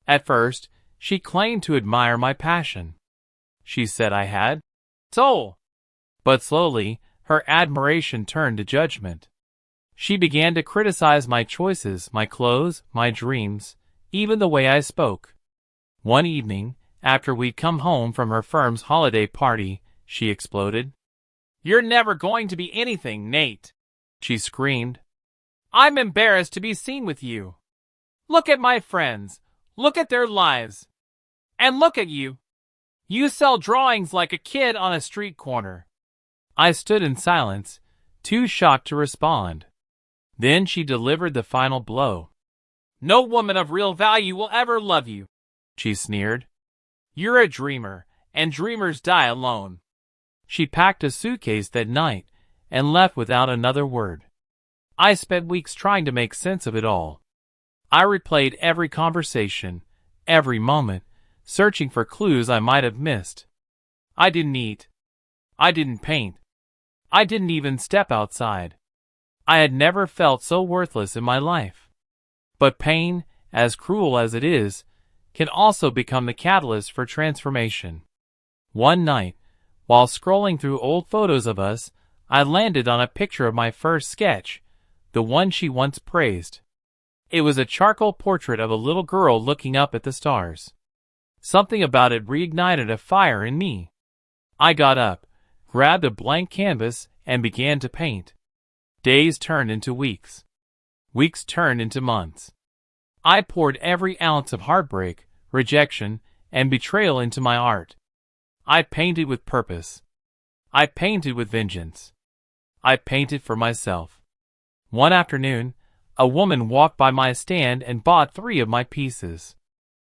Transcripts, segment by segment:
At first, she claimed to admire my passion. She said I had soul. But slowly, her admiration turned to judgment. She began to criticize my choices, my clothes, my dreams, even the way I spoke. One evening, after we'd come home from her firm's holiday party, she exploded. "You're never going to be anything, Nate," she screamed. "I'm embarrassed to be seen with you. Look at my friends. Look at their lives. And look at you. You sell drawings like a kid on a street corner." I stood in silence, too shocked to respond. Then she delivered the final blow. "No woman of real value will ever love you," she sneered. "You're a dreamer, and dreamers die alone." She packed a suitcase that night and left without another word. I spent weeks trying to make sense of it all. I replayed every conversation, every moment, searching for clues I might have missed. I didn't eat. I didn't paint. I didn't even step outside. I had never felt so worthless in my life. But pain, as cruel as it is, can also become the catalyst for transformation. One night, while scrolling through old photos of us, I landed on a picture of my first sketch, the one she once praised. It was a charcoal portrait of a little girl looking up at the stars. Something about it reignited a fire in me. I got up, grabbed a blank canvas, and began to paint. Days turned into weeks. Weeks turned into months. I poured every ounce of heartbreak, rejection, and betrayal into my art. I painted with purpose. I painted with vengeance. I painted for myself. One afternoon, a woman walked by my stand and bought 3 of my pieces.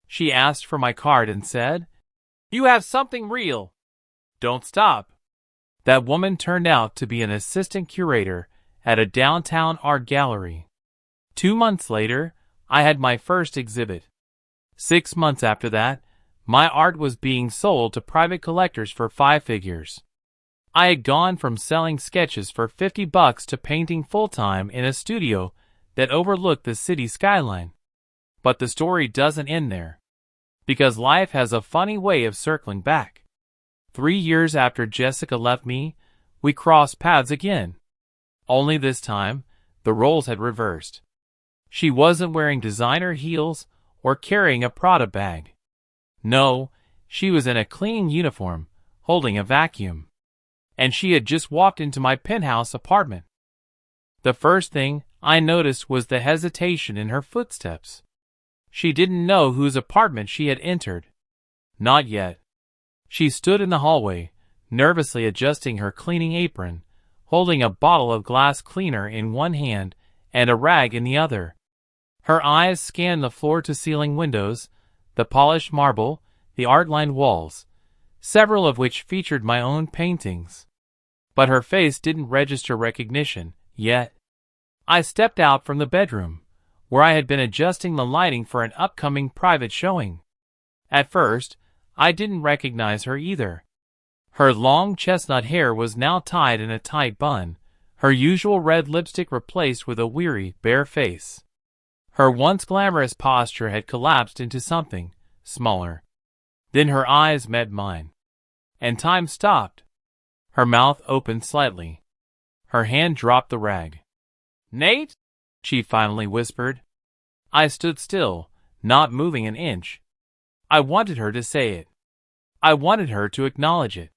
She asked for my card and said, "You have something real. Don't stop." That woman turned out to be an assistant curator at a downtown art gallery. 2 months later, I had my first exhibit. 6 months after that, my art was being sold to private collectors for 5 figures. I had gone from selling sketches for $50 to painting full-time in a studio that overlooked the city skyline. But the story doesn't end there. Because life has a funny way of circling back. 3 years after Jessica left me, we crossed paths again. Only this time, the roles had reversed. She wasn't wearing designer heels or carrying a Prada bag. No, she was in a cleaning uniform, holding a vacuum. And she had just walked into my penthouse apartment. The first thing I noticed was the hesitation in her footsteps. She didn't know whose apartment she had entered. Not yet. She stood in the hallway, nervously adjusting her cleaning apron, holding a bottle of glass cleaner in one hand and a rag in the other. Her eyes scanned the floor-to-ceiling windows, the polished marble, the art-lined walls, several of which featured my own paintings. But her face didn't register recognition, yet. I stepped out from the bedroom, where I had been adjusting the lighting for an upcoming private showing. At first, I didn't recognize her either. Her long chestnut hair was now tied in a tight bun, her usual red lipstick replaced with a weary, bare face. Her once glamorous posture had collapsed into something smaller. Then her eyes met mine. And time stopped. Her mouth opened slightly. Her hand dropped the rag. "Nate?" she finally whispered. I stood still, not moving an inch. I wanted her to say it. I wanted her to acknowledge it.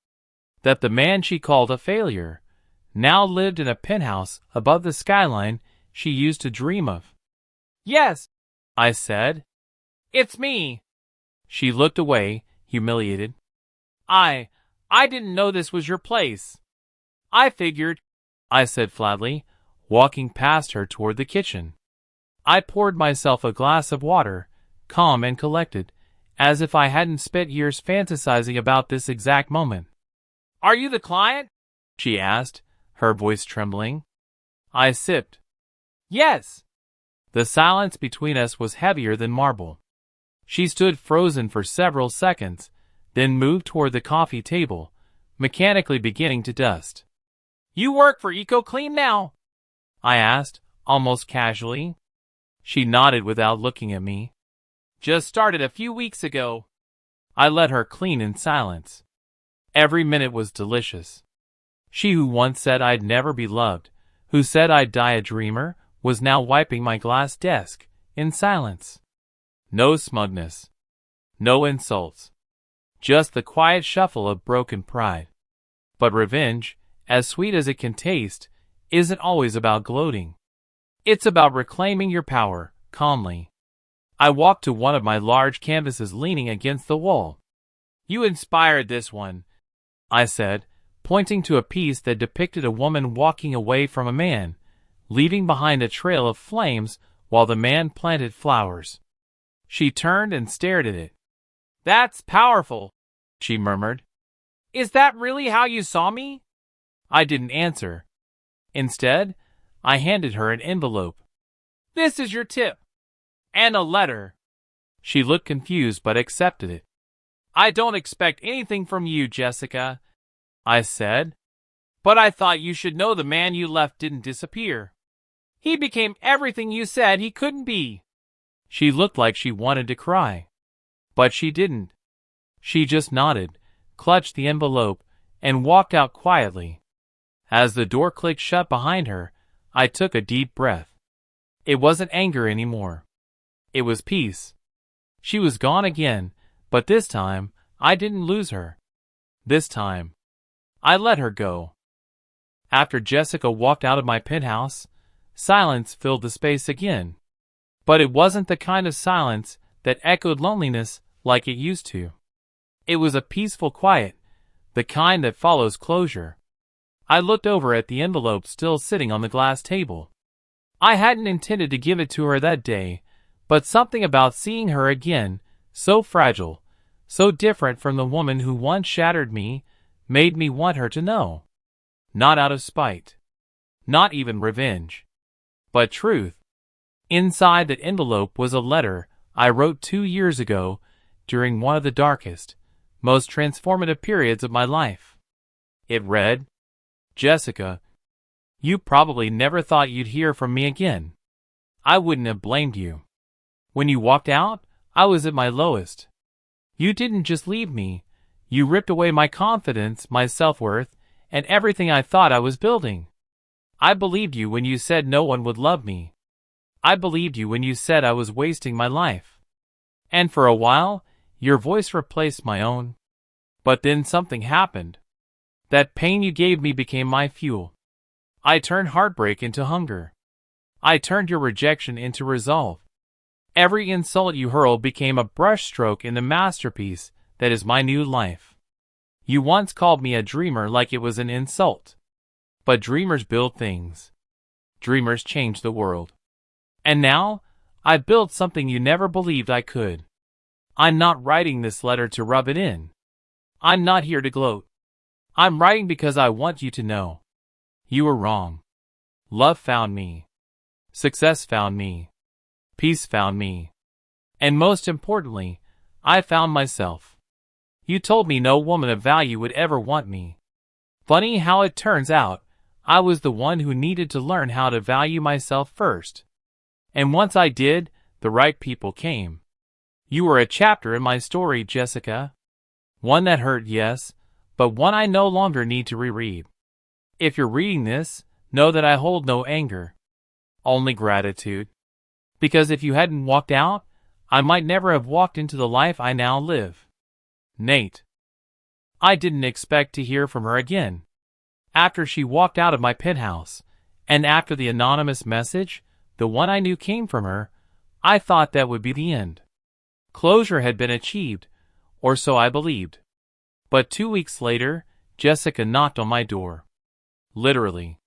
That the man she called a failure now lived in a penthouse above the skyline she used to dream of. "Yes," I said. "It's me." She looked away, humiliated. I didn't know this was your place. I figured," I said flatly, walking past her toward the kitchen. I poured myself a glass of water, calm and collected, as if I hadn't spent years fantasizing about this exact moment. "Are you the client?" she asked, her voice trembling. I sipped. "Yes." The silence between us was heavier than marble. She stood frozen for several seconds, then moved toward the coffee table, mechanically beginning to dust. "You work for EcoClean now?" I asked, almost casually. She nodded without looking at me. Just started a few weeks ago. I let her clean in silence. Every minute was delicious. She who once said I'd never be loved, who said I'd die a dreamer, was now wiping my glass desk, in silence. No smugness. No insults. Just the quiet shuffle of broken pride. But revenge, as sweet as it can taste, isn't always about gloating. It's about reclaiming your power, calmly. I walked to one of my large canvases leaning against the wall. You inspired this one, I said, pointing to a piece that depicted a woman walking away from a man, leaving behind a trail of flames while the man planted flowers. She turned and stared at it. That's powerful, she murmured. Is that really how you saw me? I didn't answer. Instead, I handed her an envelope. This is your tip. And a letter. She looked confused but accepted it. I don't expect anything from you, Jessica, I said. But I thought you should know the man you left didn't disappear. He became everything you said he couldn't be. She looked like she wanted to cry. But she didn't. She just nodded, clutched the envelope, and walked out quietly. As the door clicked shut behind her, I took a deep breath. It wasn't anger anymore. It was peace. She was gone again, but this time, I didn't lose her. This time, I let her go. After Jessica walked out of my penthouse, silence filled the space again. But it wasn't the kind of silence that echoed loneliness like it used to. It was a peaceful quiet, the kind that follows closure. I looked over at the envelope still sitting on the glass table. I hadn't intended to give it to her that day, but something about seeing her again, so fragile, so different from the woman who once shattered me, made me want her to know. Not out of spite. Not even revenge. But truth. Inside that envelope was a letter I wrote 2 years ago during one of the darkest, most transformative periods of my life. It read, Jessica, you probably never thought you'd hear from me again. I wouldn't have blamed you. When you walked out, I was at my lowest. You didn't just leave me, you ripped away my confidence, my self-worth, and everything I thought I was building. I believed you when you said no one would love me. I believed you when you said I was wasting my life. And for a while, your voice replaced my own. But then something happened. That pain you gave me became my fuel. I turned heartbreak into hunger. I turned your rejection into resolve. Every insult you hurled became a brushstroke in the masterpiece that is my new life. You once called me a dreamer like it was an insult. But dreamers build things. Dreamers change the world. And now, I've built something you never believed I could. I'm not writing this letter to rub it in. I'm not here to gloat. I'm writing because I want you to know. You were wrong. Love found me. Success found me. Peace found me. And most importantly, I found myself. You told me no woman of value would ever want me. Funny how it turns out, I was the one who needed to learn how to value myself first. And once I did, the right people came. You were a chapter in my story, Jessica. One that hurt, yes, but one I no longer need to reread. If you're reading this, know that I hold no anger. Only gratitude. Because if you hadn't walked out, I might never have walked into the life I now live. Nate. I didn't expect to hear from her again. After she walked out of my penthouse, and after the anonymous message, the one I knew came from her, I thought that would be the end. Closure had been achieved, or so I believed. But 2 weeks later, Jessica knocked on my door. Literally.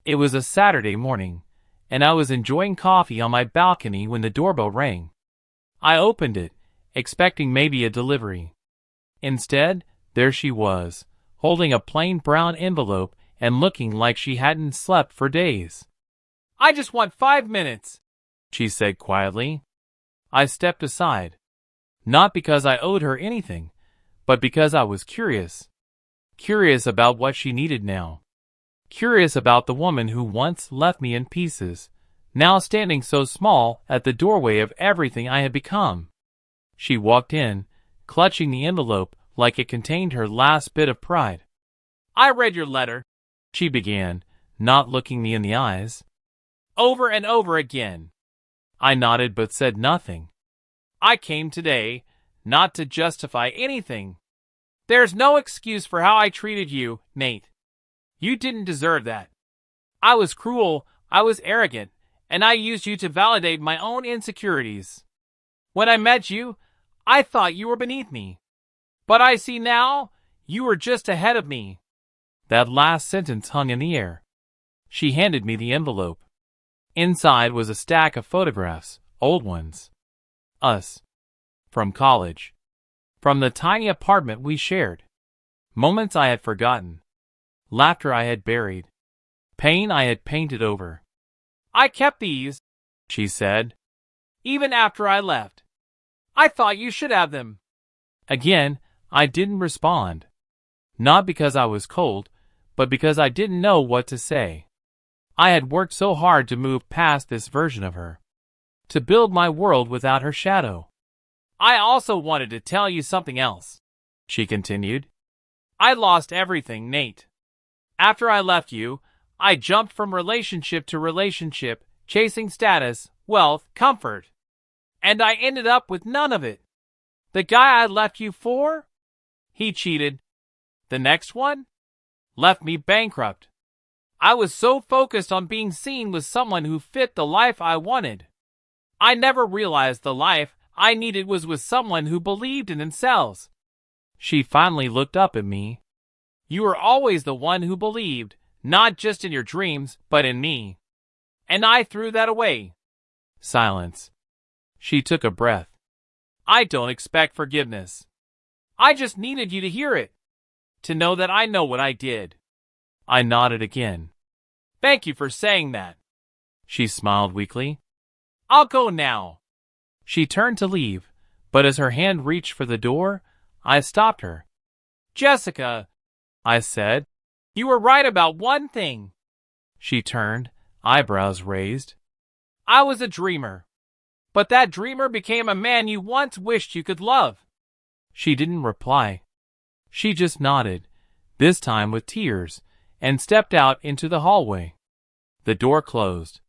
It was a Saturday morning, and I was enjoying coffee on my balcony when the doorbell rang. I opened it, expecting maybe a delivery. Instead, there she was, holding a plain brown envelope and looking like she hadn't slept for days. I just want 5 minutes, she said quietly. I stepped aside. Not because I owed her anything, but because I was curious. Curious about what she needed now. Curious about the woman who once left me in pieces, now standing so small at the doorway of everything I had become. She walked in, clutching the envelope like it contained her last bit of pride. "I read your letter," she began, not looking me in the eyes. "Over and over again." I nodded but said nothing. "I came today, not to justify anything. There's no excuse for how I treated you, Nate. You didn't deserve that. I was cruel, I was arrogant, and I used you to validate my own insecurities. When I met you, I thought you were beneath me. But I see now, you were just ahead of me." That last sentence hung in the air. She handed me the envelope. Inside was a stack of photographs, old ones. Us. From college. From the tiny apartment we shared. Moments I had forgotten. Laughter I had buried. Pain I had painted over. "I kept these," she said, "even after I left. I thought you should have them." Again, I didn't respond. Not because I was cold, but because I didn't know what to say. I had worked so hard to move past this version of her. To build my world without her shadow. "I also wanted to tell you something else," she continued. "I lost everything, Nate. After I left you, I jumped from relationship to relationship, chasing status, wealth, comfort. And I ended up with none of it. The guy I left you for? He cheated. The next one? Left me bankrupt. I was so focused on being seen with someone who fit the life I wanted. I never realized the life I needed was with someone who believed in themselves." She finally looked up at me. "You were always the one who believed, not just in your dreams, but in me. And I threw that away." Silence. She took a breath. "I don't expect forgiveness. I just needed you to hear it. To know that I know what I did." I nodded again. "Thank you for saying that." She smiled weakly. "I'll go now." She turned to leave, but as her hand reached for the door, I stopped her. "Jessica," I said, "you were right about one thing." She turned, eyebrows raised. "I was a dreamer. But that dreamer became a man you once wished you could love." She didn't reply. She just nodded, this time with tears, and stepped out into the hallway. The door closed.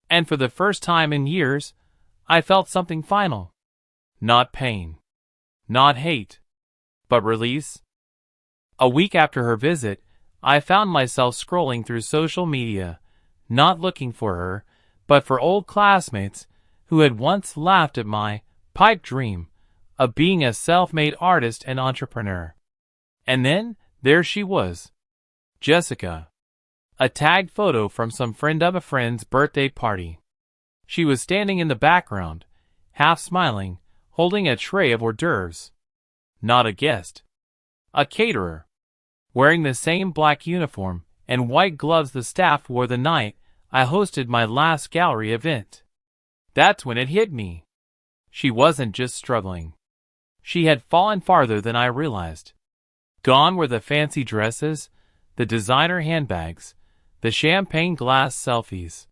And for the first time in years, I felt something final. Not pain. Not hate. But release. A week after her visit, I found myself scrolling through social media, not looking for her, but for old classmates who had once laughed at my pipe dream of being a self-made artist and entrepreneur. And then, there she was. Jessica. A tagged photo from some friend of a friend's birthday party. She was standing in the background, half smiling, holding a tray of hors d'oeuvres. Not a guest. A caterer. Wearing the same black uniform and white gloves the staff wore the night I hosted my last gallery event. That's when it hit me. She wasn't just struggling. She had fallen farther than I realized. Gone were the fancy dresses, the designer handbags, the champagne glass selfies.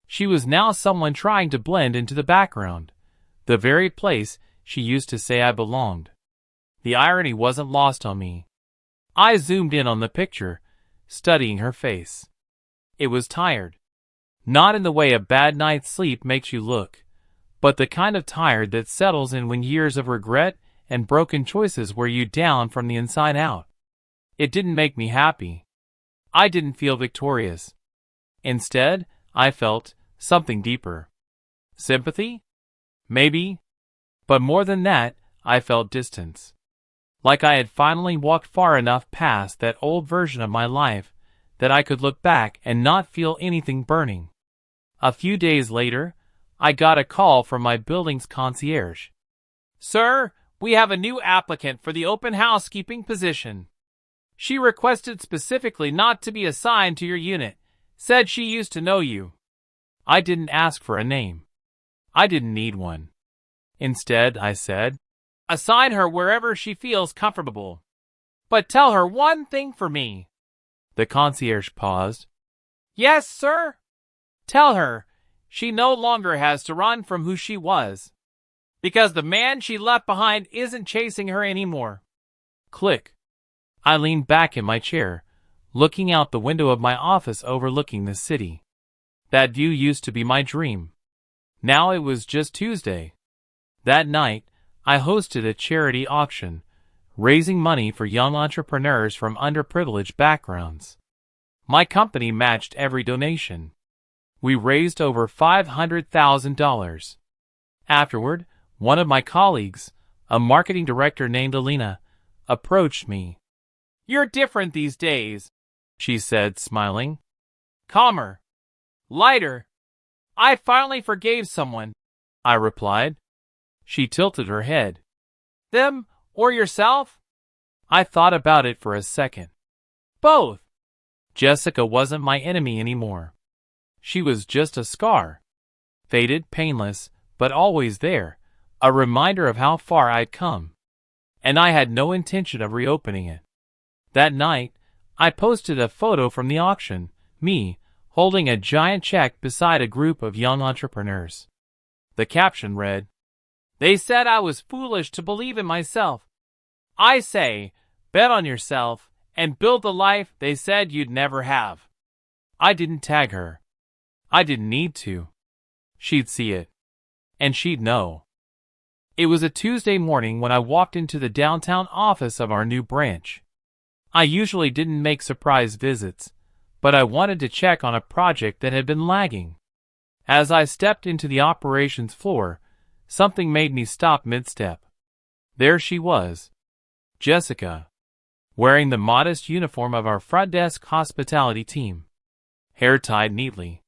She was now someone trying to blend into the background, the very place she used to say I belonged. The irony wasn't lost on me. I zoomed in on the picture, studying her face. It was tired. Not in the way a bad night's sleep makes you look, but the kind of tired that settles in when years of regret and broken choices wear you down from the inside out. It didn't make me happy. I didn't feel victorious. Instead, I felt something deeper. Sympathy? Maybe. But more than that, I felt distance. Like I had finally walked far enough past that old version of my life that I could look back and not feel anything burning. A few days later, I got a call from my building's concierge. "Sir, we have a new applicant for the open housekeeping position. She requested specifically not to be assigned to your unit, said she used to know you." I didn't ask for a name. I didn't need one. Instead, I said, "Assign her wherever she feels comfortable. But tell her one thing for me." The concierge paused. "Yes, sir?" "Tell her she no longer has to run from who she was. Because the man she left behind isn't chasing her anymore. Click. I leaned back in my chair, looking out the window of my office overlooking the city. That view used to be my dream. Now it was just Tuesday. That night, I hosted a charity auction, raising money for young entrepreneurs from underprivileged backgrounds. My company matched every donation. We raised over $500,000. Afterward, one of my colleagues, a marketing director named Alina, approached me. "You're different these days," she said, smiling. "Calmer. Lighter." "I finally forgave someone," I replied. She tilted her head. "Them or yourself?" I thought about it for a second. Both. Jessica wasn't my enemy anymore. She was just a scar. Faded, painless, but always there, a reminder of how far I'd come. And I had no intention of reopening it. That night, I posted a photo from the auction, me, holding a giant check beside a group of young entrepreneurs. The caption read, "They said I was foolish to believe in myself. I say, bet on yourself and build the life they said you'd never have." I didn't tag her. I didn't need to. She'd see it. And she'd know. It was a Tuesday morning when I walked into the downtown office of our new branch. I usually didn't make surprise visits, but I wanted to check on a project that had been lagging. As I stepped into the operations floor, something made me stop mid-step. There she was, Jessica, wearing the modest uniform of our front desk hospitality team. Hair tied neatly.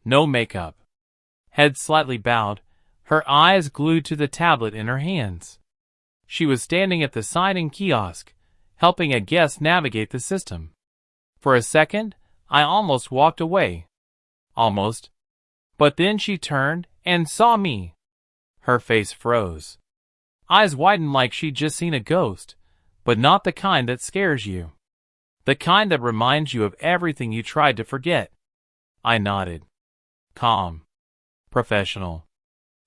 No makeup. Head slightly bowed, her eyes glued to the tablet in her hands. She was standing at the sign-in kiosk, helping a guest navigate the system. For a second, I almost walked away. Almost. But then she turned and saw me. Her face froze. Eyes widened like she'd just seen a ghost, but not the kind that scares you. The kind that reminds you of everything you tried to forget. I nodded. Calm. Professional.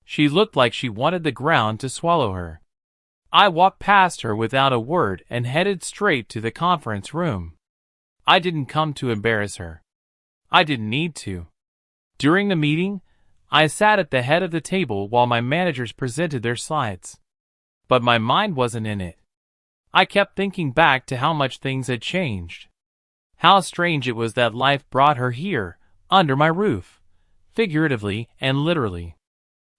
She looked like she wanted the ground to swallow her. I walked past her without a word and headed straight to the conference room. I didn't come to embarrass her. I didn't need to. During the meeting, I sat at the head of the table while my managers presented their slides. But my mind wasn't in it. I kept thinking back to how much things had changed. How strange it was that life brought her here, under my roof, figuratively and literally.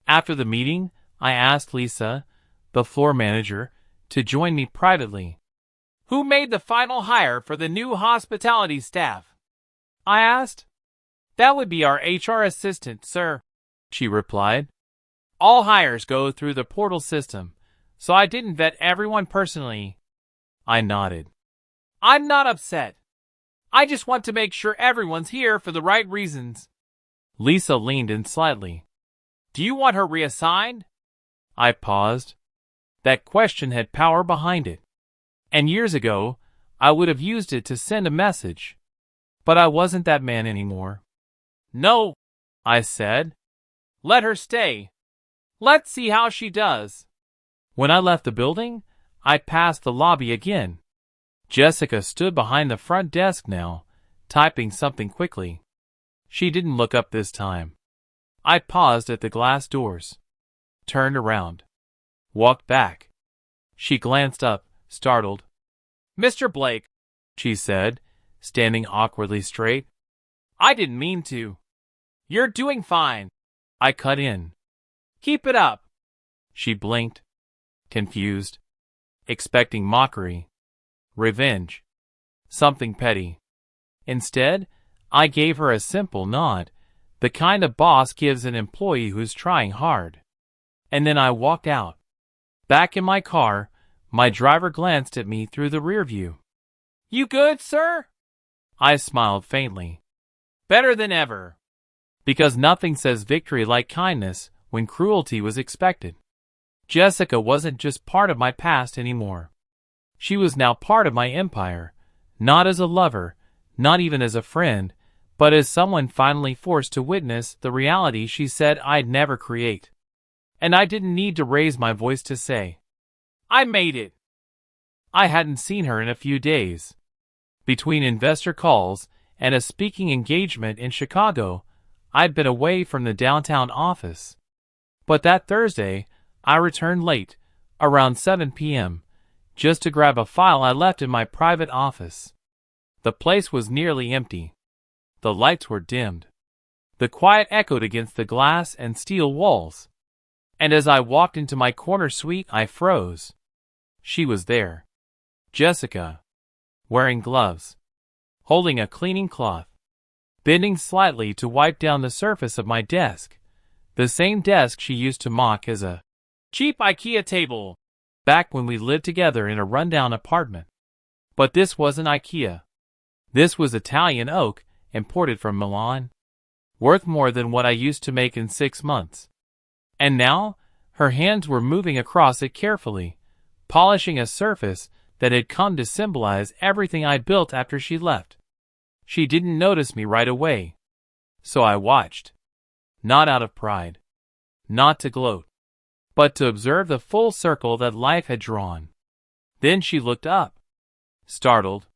After the meeting, I asked Lisa, the floor manager, to join me privately. "Who made the final hire for the new hospitality staff?" I asked. "That would be our HR assistant, sir," she replied. "All hires go through the portal system, so I didn't vet everyone personally." I nodded. "I'm not upset. I just want to make sure everyone's here for the right reasons." Lisa leaned in slightly. "Do you want her reassigned?" I paused. That question had power behind it. And years ago, I would have used it to send a message. But I wasn't that man anymore. "No," I said. "Let her stay. Let's see how she does." When I left the building, I passed the lobby again. Jessica stood behind the front desk now, typing something quickly. She didn't look up this time. I paused at the glass doors. Turned around. Walked back. She glanced up, startled. "Mr. Blake," she said, standing awkwardly straight. "I didn't mean to." "You're doing fine," I cut in. "Keep it up." She blinked, confused, expecting mockery, revenge, something petty. Instead, I gave her a simple nod, the kind a boss gives an employee who's trying hard. And then I walked out. Back in my car, my driver glanced at me through the rear view. "You good, sir?" I smiled faintly. "Better than ever." Because nothing says victory like kindness when cruelty was expected. Jessica wasn't just part of my past anymore. She was now part of my empire, not as a lover, not even as a friend, but as someone finally forced to witness the reality she said I'd never create. and I didn't need to raise my voice to say, I made it. I hadn't seen her in a few days. Between investor calls and a speaking engagement in Chicago, I'd been away from the downtown office. But that Thursday, I returned late, around 7 p.m., just to grab a file I left in my private office. The place was nearly empty. The lights were dimmed. The quiet echoed against the glass and steel walls. And as I walked into my corner suite, I froze. She was there. Jessica. Wearing gloves. Holding a cleaning cloth. Bending slightly to wipe down the surface of my desk. The same desk she used to mock as a cheap IKEA table back when we lived together in a rundown apartment. But this wasn't IKEA. This was Italian oak, imported from Milan. Worth more than what I used to make in 6 months. And now, her hands were moving across it carefully, polishing a surface that had come to symbolize everything I'd built after she left. She didn't notice me right away. So I watched. Not out of pride. Not to gloat. But to observe the full circle that life had drawn. Then she looked up. Startled.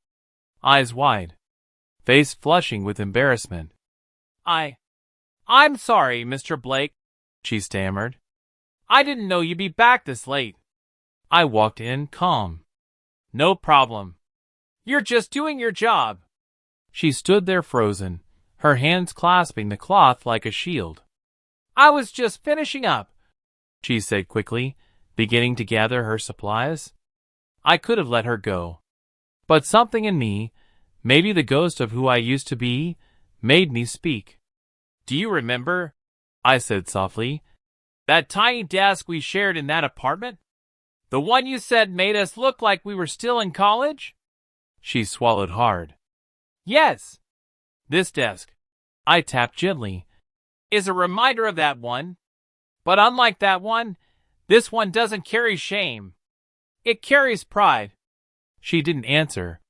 Eyes wide. Face flushing with embarrassment. I'm sorry, Mr. Blake, she stammered. I didn't know you'd be back this late. I walked in, calm. No problem. You're just doing your job. She stood there frozen, her hands clasping the cloth like a shield. I was just finishing up, she said quickly, beginning to gather her supplies. I could have let her go. But something in me, maybe the ghost of who I used to be, made me speak. Do you remember, I said softly, that tiny desk we shared in that apartment? The one you said made us look like we were still in college? She swallowed hard. Yes. This desk, I tapped gently, is a reminder of that one. But unlike that one, this one doesn't carry shame. It carries pride. She didn't answer.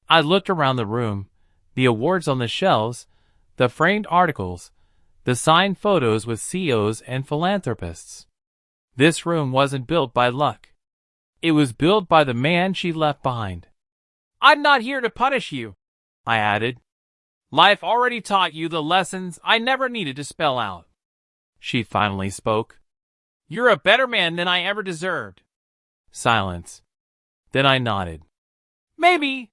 I looked around the room, the awards on the shelves, the framed articles, the signed photos with CEOs and philanthropists. This room wasn't built by luck. It was built by the man she left behind. I'm not here to punish you, I added. Life already taught you the lessons I never needed to spell out. She finally spoke. You're a better man than I ever deserved. Silence. Then I nodded. Maybe.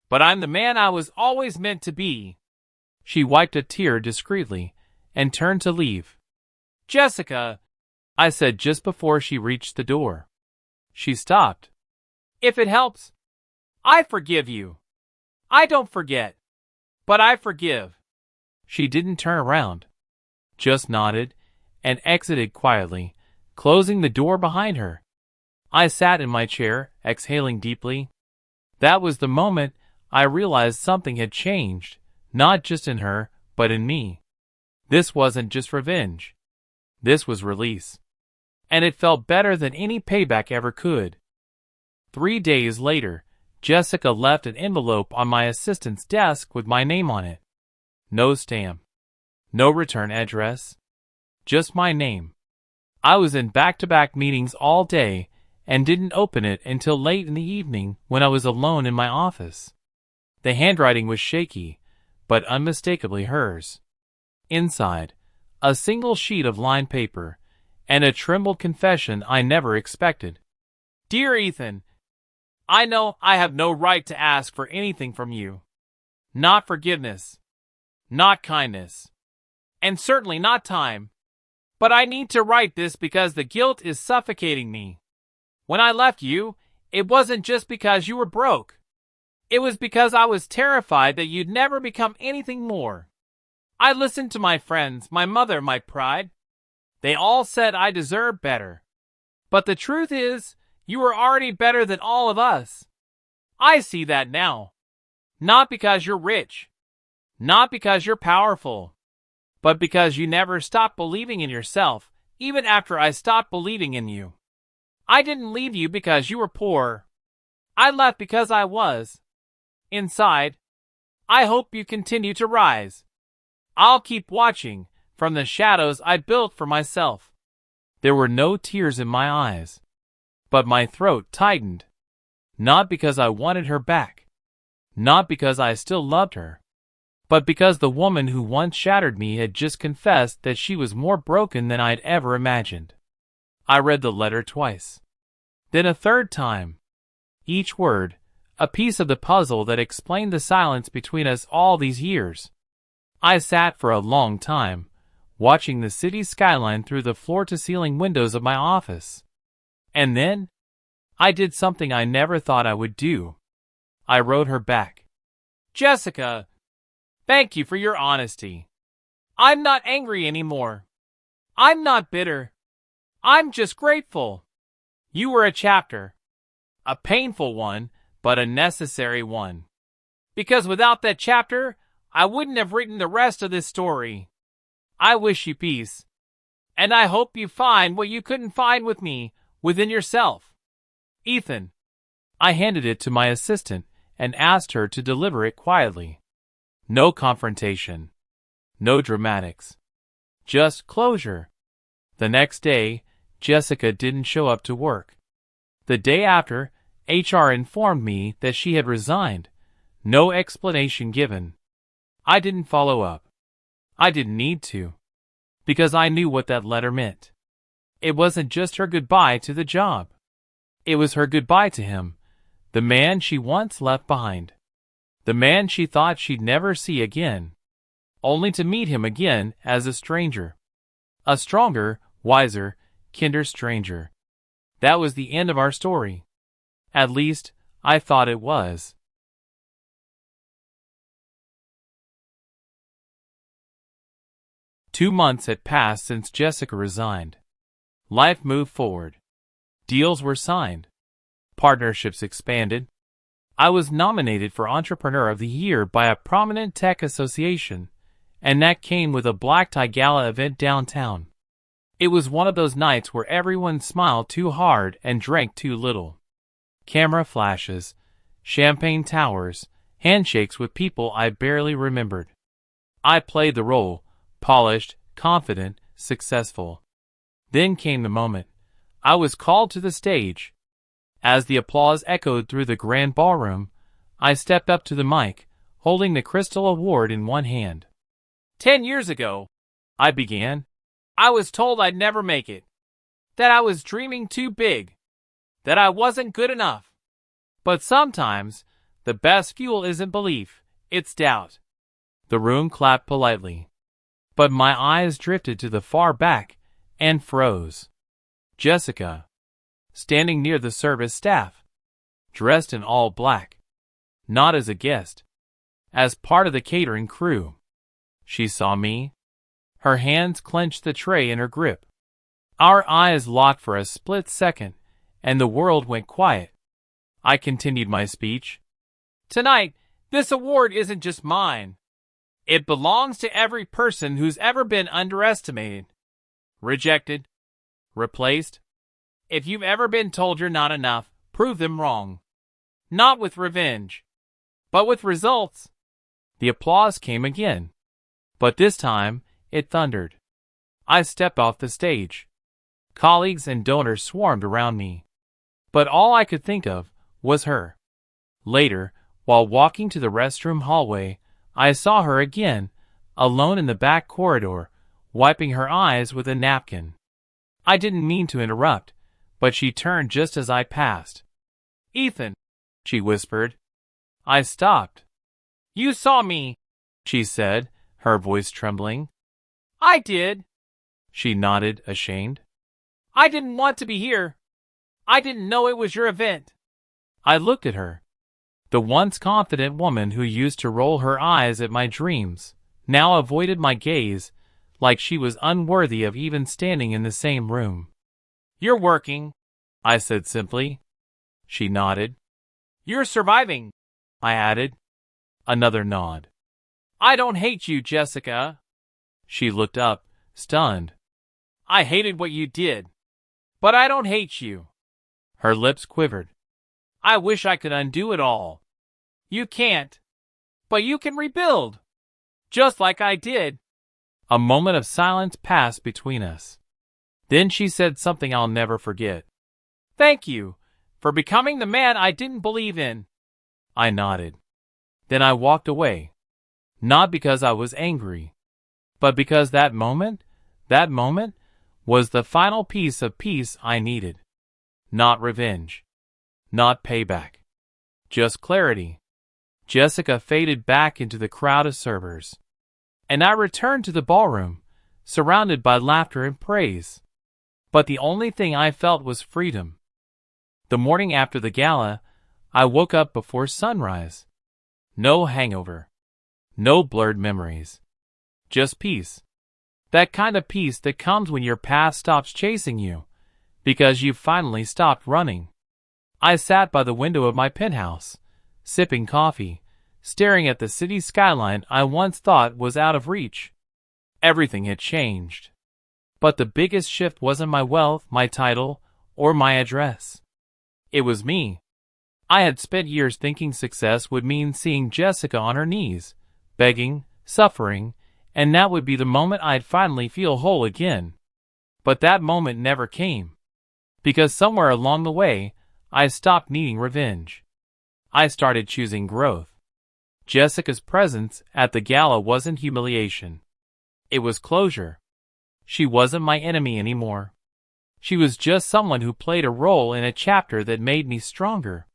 But I'm the man I was always meant to be. She wiped a tear discreetly and turned to leave. Jessica, I said just before she reached the door. She stopped. If it helps, I forgive you. I don't forget, but I forgive. She didn't turn around, just nodded and exited quietly, closing the door behind her. I sat in my chair, exhaling deeply. That was the moment I realized something had changed, not just in her, but in me. This wasn't just revenge. This was release. And it felt better than any payback ever could. 3 days later, Jessica left an envelope on my assistant's desk with my name on it. No stamp. No return address. Just my name. I was in back-to-back meetings all day and didn't open it until late in the evening when I was alone in my office. The handwriting was shaky, but unmistakably hers. Inside, a single sheet of lined paper, and a trembled confession I never expected. Dear Ethan, I know I have no right to ask for anything from you. Not forgiveness. Not kindness. And certainly not time. But I need to write this because the guilt is suffocating me. When I left you, it wasn't just because you were broke. It was because I was terrified that you'd never become anything more. I listened to my friends, my mother, my pride. They all said I deserved better. But the truth is, you were already better than all of us. I see that now. Not because you're rich. Not because you're powerful. But because you never stopped believing in yourself, even after I stopped believing in you. I didn't leave you because you were poor. I left because I was. Inside, I hope you continue to rise. I'll keep watching from the shadows I built for myself. There were no tears in my eyes, but my throat tightened. Not because I wanted her back, not because I still loved her, but because the woman who once shattered me had just confessed that she was more broken than I'd ever imagined. I read the letter twice, then a third time. Each word, a piece of the puzzle that explained the silence between us all these years. I sat for a long time, watching the city skyline through the floor-to-ceiling windows of my office. And then, I did something I never thought I would do. I wrote her back. Jessica, thank you for your honesty. I'm not angry anymore. I'm not bitter. I'm just grateful. You were a chapter. A painful one, but a necessary one. Because without that chapter, I wouldn't have written the rest of this story. I wish you peace. And I hope you find what you couldn't find with me, within yourself. Ethan. I handed it to my assistant and asked her to deliver it quietly. No confrontation. No dramatics. Just closure. The next day, Jessica didn't show up to work. The day after, HR informed me that she had resigned. No explanation given. I didn't follow up. I didn't need to. Because I knew what that letter meant. It wasn't just her goodbye to the job. It was her goodbye to him, the man she once left behind. The man she thought she'd never see again. Only to meet him again as a stranger. A stronger, wiser, kinder stranger. That was the end of our story. At least, I thought it was. Two months had passed since Jessica resigned. Life moved forward. Deals were signed. Partnerships expanded. I was nominated for Entrepreneur of the Year by a prominent tech association, and that came with a black tie gala event downtown. It was one of those nights where everyone smiled too hard and drank too little. Camera flashes, champagne towers, handshakes with people I barely remembered. I played the role, polished, confident, successful. Then came the moment. I was called to the stage. As the applause echoed through the grand ballroom, I stepped up to the mic, holding the crystal award in one hand. 10 years ago, I began, I was told I'd never make it. That I was dreaming too big. That I wasn't good enough. But sometimes, the best fuel isn't belief, it's doubt. The room clapped politely. But my eyes drifted to the far back and froze. Jessica, standing near the service staff, dressed in all black. Not as a guest, as part of the catering crew. She saw me. Her hands clenched the tray in her grip. Our eyes locked for a split second, and the world went quiet. I continued my speech. Tonight, this award isn't just mine. It belongs to every person who's ever been underestimated, rejected, replaced. If you've ever been told you're not enough, prove them wrong. Not with revenge, but with results. The applause came again, but this time it thundered. I stepped off the stage. Colleagues and donors swarmed around me, but all I could think of was her. Later, while walking to the restroom hallway, I saw her again, alone in the back corridor, wiping her eyes with a napkin. I didn't mean to interrupt, but she turned just as I passed. Ethan, she whispered. I stopped. You saw me, she said, her voice trembling. I did. She nodded, ashamed. I didn't want to be here. I didn't know it was your event. I looked at her. The once confident woman who used to roll her eyes at my dreams, now avoided my gaze, like she was unworthy of even standing in the same room. You're working, I said simply. She nodded. You're surviving, I added. Another nod. I don't hate you, Jessica. She looked up, stunned. I hated what you did, but I don't hate you. Her lips quivered. I wish I could undo it all. You can't, but you can rebuild, just like I did. A moment of silence passed between us. Then she said something I'll never forget. "Thank you for becoming the man I didn't believe in." I nodded. Then I walked away. Not because I was angry, but because that moment was the final piece of peace I needed. Not revenge. Not payback. Just clarity. Jessica faded back into the crowd of servers, and I returned to the ballroom, surrounded by laughter and praise. But the only thing I felt was freedom. The morning after the gala, I woke up before sunrise. No hangover. No blurred memories. Just peace. That kind of peace that comes when your past stops chasing you, because you've finally stopped running. I sat by the window of my penthouse, sipping coffee, staring at the city skyline I once thought was out of reach. Everything had changed. But the biggest shift wasn't my wealth, my title, or my address. It was me. I had spent years thinking success would mean seeing Jessica on her knees, begging, suffering, and that would be the moment I'd finally feel whole again. But that moment never came. Because somewhere along the way, I stopped needing revenge. I started choosing growth. Jessica's presence at the gala wasn't humiliation. It was closure. She wasn't my enemy anymore. She was just someone who played a role in a chapter that made me stronger.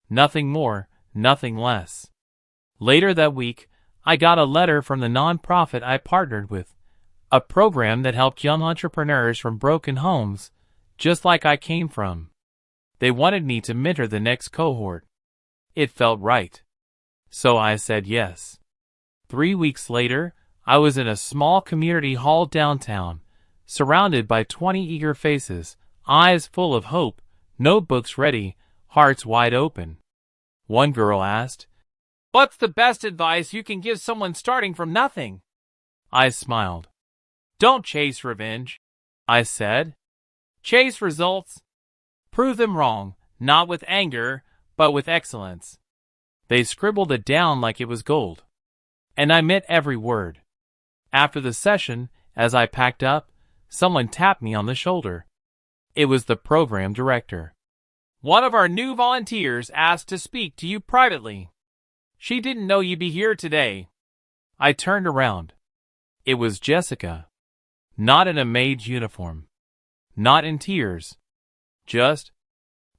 Nothing more, nothing less. Later that week, I got a letter from the nonprofit I partnered with, a program that helped young entrepreneurs from broken homes, just like I came from. They wanted me to mentor the next cohort. It felt right. So I said yes. 3 weeks later, I was in a small community hall downtown, surrounded by 20 eager faces, eyes full of hope, notebooks ready, hearts wide open. One girl asked, "What's the best advice you can give someone starting from nothing?" I smiled. "Don't chase revenge," I said. "Chase results. Prove them wrong, not with anger, but with excellence." They scribbled it down like it was gold. And I meant every word. After the session, as I packed up, someone tapped me on the shoulder. It was the program director. "One of our new volunteers asked to speak to you privately. She didn't know you'd be here today." I turned around. It was Jessica. Not in a maid's uniform. Not in tears. Just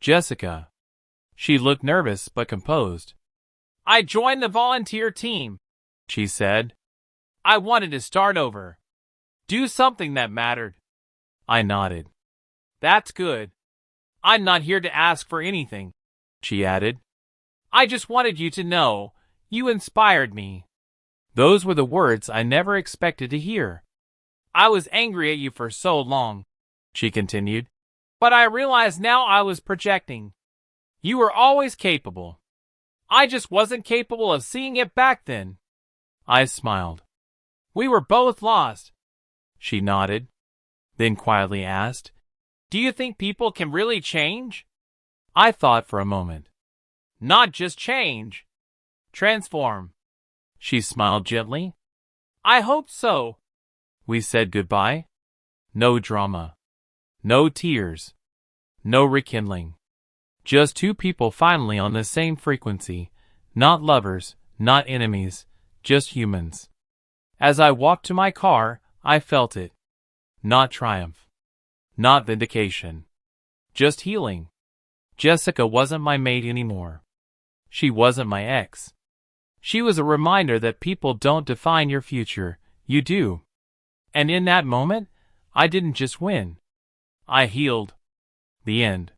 Jessica. She looked nervous but composed. "I joined the volunteer team," she said. "I wanted to start over. Do something that mattered." I nodded. "That's good. I'm not here to ask for anything," she added. "I just wanted you to know you inspired me." Those were the words I never expected to hear. "I was angry at you for so long," she continued, "but I realized now I was projecting. You were always capable. I just wasn't capable of seeing it back then." I smiled. "We were both lost." She nodded, then quietly asked, "Do you think people can really change?" I thought for a moment. "Not just change. Transform." She smiled gently. "I hope so." We said goodbye. No drama. No tears. No rekindling. Just two people finally on the same frequency. Not lovers, not enemies, just humans. As I walked to my car, I felt it. Not triumph. Not vindication. Just healing. Jessica wasn't my mate anymore. She wasn't my ex. She was a reminder that people don't define your future, you do. And in that moment, I didn't just win. I healed. The end.